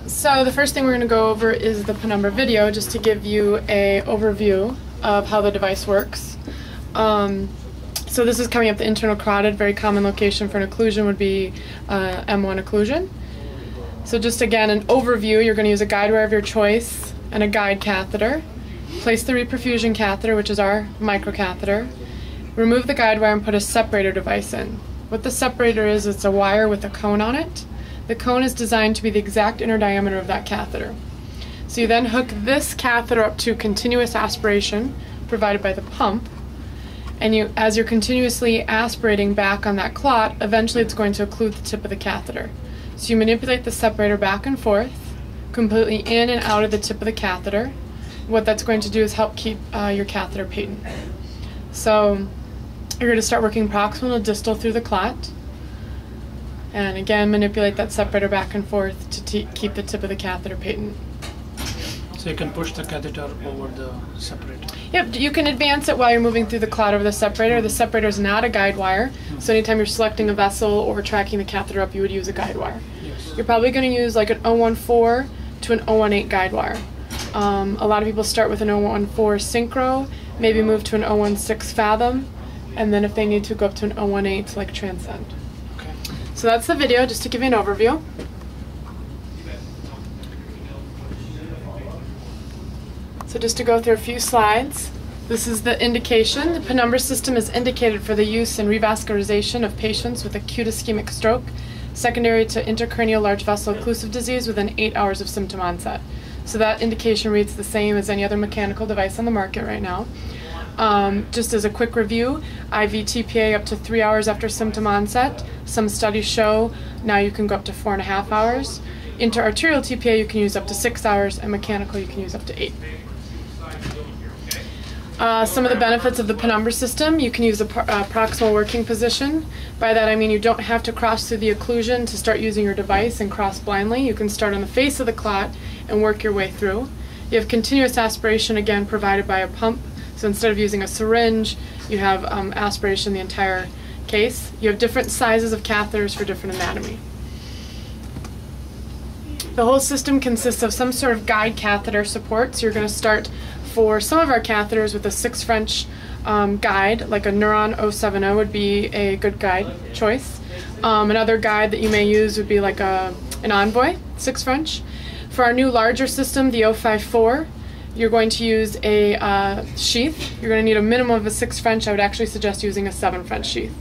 So the first thing we're going to go over is the penumbra video, just to give you an overview of how the device works. So this is coming up the internal carotid. Very common location for an occlusion would be M1 occlusion. So just again, an overview, you're going to use a guide wire of your choice and a guide catheter. Place the reperfusion catheter, which is our microcatheter. Remove the guide wire and put a separator device in. What the separator is, it's a wire with a cone on it. The cone is designed to be the exact inner diameter of that catheter. So you then hook this catheter up to continuous aspiration provided by the pump, and as you're continuously aspirating back on that clot, eventually it's going to occlude the tip of the catheter. So you manipulate the separator back and forth, completely in and out of the tip of the catheter. What that's going to do is help keep your catheter patent. So you're going to start working proximal to distal through the clot. And again, manipulate that separator back and forth to keep the tip of the catheter patent. So you can push the catheter over the separator? Yep, you can advance it while you're moving through the clot over the separator. The separator is not a guide wire, so anytime you're selecting a vessel or tracking the catheter up, you would use a guide wire. Yes. You're probably going to use like an 014 to an 018 guide wire. A lot of people start with an 014 synchro, maybe move to an 016 fathom, and then if they need to, go up to an 018 like transcend. Okay. So that's the video, just to give you an overview. So just to go through a few slides, this is the indication. The penumbra system is indicated for the use and revascularization of patients with acute ischemic stroke, secondary to intracranial large vessel occlusive disease within 8 hours of symptom onset. So that indication reads the same as any other mechanical device on the market right now. Just as a quick review, IV TPA up to 3 hours after symptom onset. Some studies show now you can go up to 4.5 hours. Intra-arterial TPA you can use up to 6 hours, and mechanical you can use up to 8. Some of the benefits of the penumbra system: you can use a proximal working position. By that I mean you don't have to cross through the occlusion to start using your device and cross blindly. You can start on the face of the clot and work your way through. You have continuous aspiration, again provided by a pump. So instead of using a syringe, you have aspiration the entire case. You have different sizes of catheters for different anatomy. The whole system consists of some sort of guide catheter support. So you're going to start for some of our catheters with a 6 French guide, like a Neuron 070 would be a good guide choice. Another guide that you may use would be like an Envoy, 6 French. For our new larger system, the 054, you're going to use a sheath. You're going to need a minimum of a 6 French. I would actually suggest using a 7 French sheath.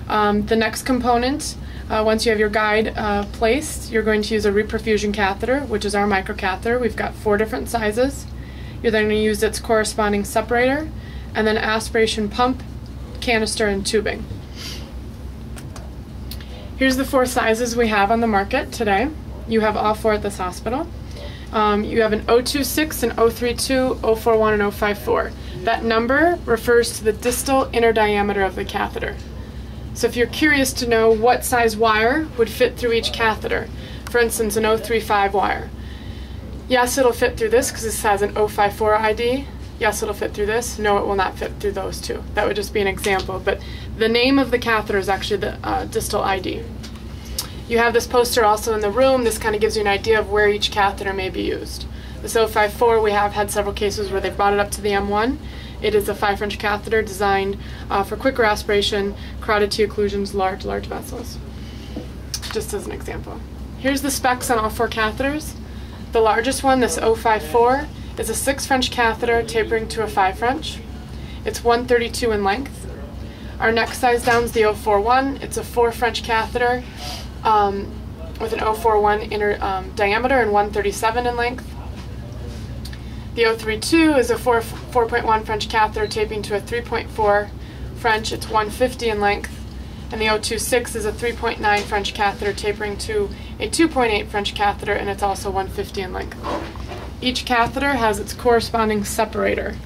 The next component, once you have your guide placed, you're going to use a reperfusion catheter, which is our microcatheter. We've got 4 different sizes. You're then going to use its corresponding separator, and then aspiration pump, canister, and tubing. Here's the 4 sizes we have on the market today. You have all 4 at this hospital. You have an 026, an 032, 041, and 054. That number refers to the distal inner diameter of the catheter. So if you're curious to know what size wire would fit through each catheter, for instance an 035 wire, yes, it'll fit through this because this has an 054 ID. Yes, it'll fit through this. No, it will not fit through those 2. That would just be an example, but the name of the catheter is actually the distal ID. You have this poster also in the room. This kind of gives you an idea of where each catheter may be used. This 054, we have had several cases where they've brought it up to the M1. It is a 5 French catheter designed for quicker aspiration, carotid T occlusions, large vessels. Just as an example. Here's the specs on all 4 catheters. The largest one, this 054, is a 6 French catheter tapering to a 5 French. It's 132 in length. Our next size down is the 041. It's a 4 French catheter with an 041 inner diameter and 137 in length. The 032 is a 4.1 French catheter taping to a 3.4 French. It's 150 in length. And the 026 is a 3.9 French catheter tapering to a 2.8 French catheter, and it's also 150 in length. Each catheter has its corresponding separator.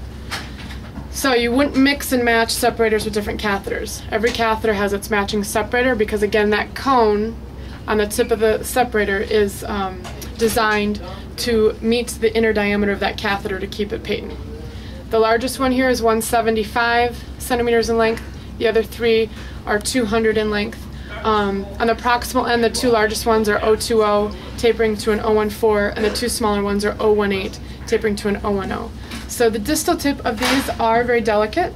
So you wouldn't mix and match separators with different catheters. Every catheter has its matching separator because, again, that cone on the tip of the separator is designed to meet the inner diameter of that catheter to keep it patent. The largest one here is 175 centimeters in length. The other 3 are 200 in length. On the proximal end, the two largest ones are O20 tapering to an O14, and the two smaller ones are O18 tapering to an O10. So the distal tip of these are very delicate,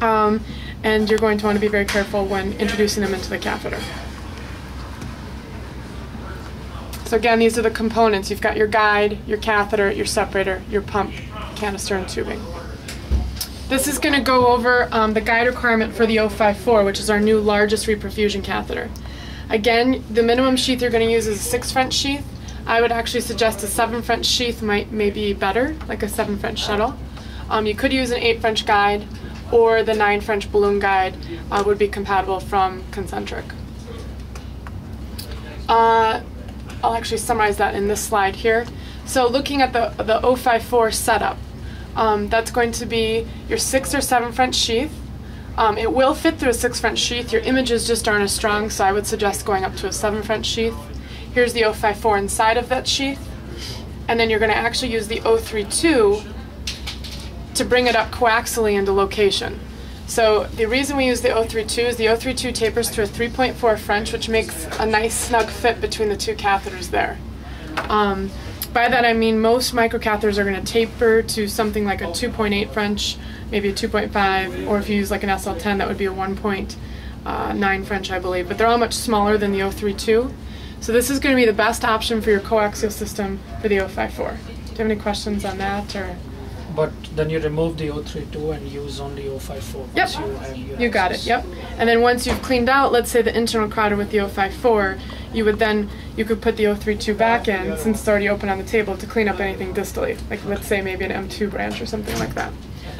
and you're going to want to be very careful when introducing them into the catheter. So again, these are the components. You've got your guide, your catheter, your separator, your pump, canister, and tubing. This is going to go over the guide requirement for the 054, which is our new largest reperfusion catheter. Again, the minimum sheath you're going to use is a 6 French sheath. I would actually suggest a 7 French sheath may be better, like a 7 French shuttle. You could use an 8 French guide, or the 9 French balloon guide would be compatible from Concentric. I'll actually summarize that in this slide here. So looking at the 054 setup, that's going to be your 6 or 7 French sheath. It will fit through a 6 French sheath. Your images just aren't as strong, so I would suggest going up to a 7 French sheath. Here's the 054 inside of that sheath. And then you're going to actually use the 032 to bring it up coaxially into location. So the reason we use the 032 is the 032 tapers to a 3.4 French, which makes a nice snug fit between the two catheters there. By that I mean most microcatheters are going to taper to something like a 2.8 French, maybe a 2.5, or if you use like an SL10, that would be a 1.9 French, I believe. But they're all much smaller than the 032. So this is going to be the best option for your coaxial system for the 054. Do you have any questions on that? Or? But then you remove the 032 and use only 054. Yep, you got it, yep. And then once you've cleaned out, let's say the internal crowder with the 054, you could put the 032 back in, since it's already open on the table, to clean up anything distally, like let's say maybe an M2 branch or something like that.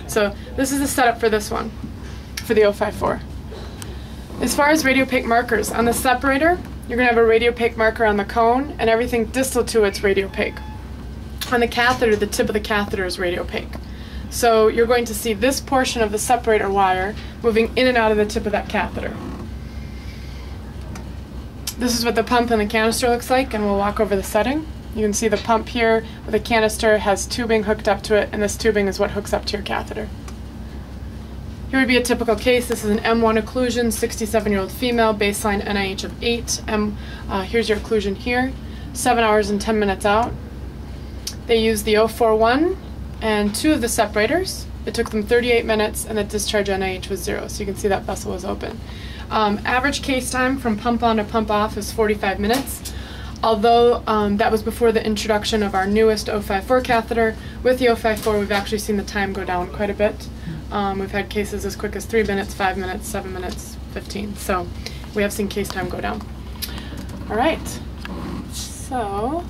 So this is the setup for this one, for the 054. As far as radiopaque markers, on the separator, you're going to have a radiopaque marker on the cone, and everything distal to it's radiopaque. On the catheter, the tip of the catheter is radiopaque. So you're going to see this portion of the separator wire moving in and out of the tip of that catheter. This is what the pump and the canister looks like, and we'll walk over the setting. You can see the pump here with the canister has tubing hooked up to it, and this tubing is what hooks up to your catheter. Here would be a typical case. This is an M1 occlusion, 67-year-old female, baseline NIH of 8. Here's your occlusion here, 7 hours and 10 minutes out. They used the 041 and 2 of the separators. It took them 38 minutes, and the discharge NIH was 0, so you can see that vessel was open. Average case time from pump on to pump off is 45 minutes. Although that was before the introduction of our newest 054 catheter, with the 054 we've actually seen the time go down quite a bit. We've had cases as quick as 3 minutes, 5 minutes, 7 minutes, 15. So we have seen case time go down. All right. So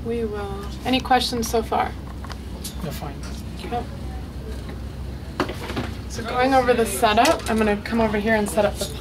we will. Any questions so far? You're fine. Yep. So going over the setup, I'm going to come over here and set up the pump.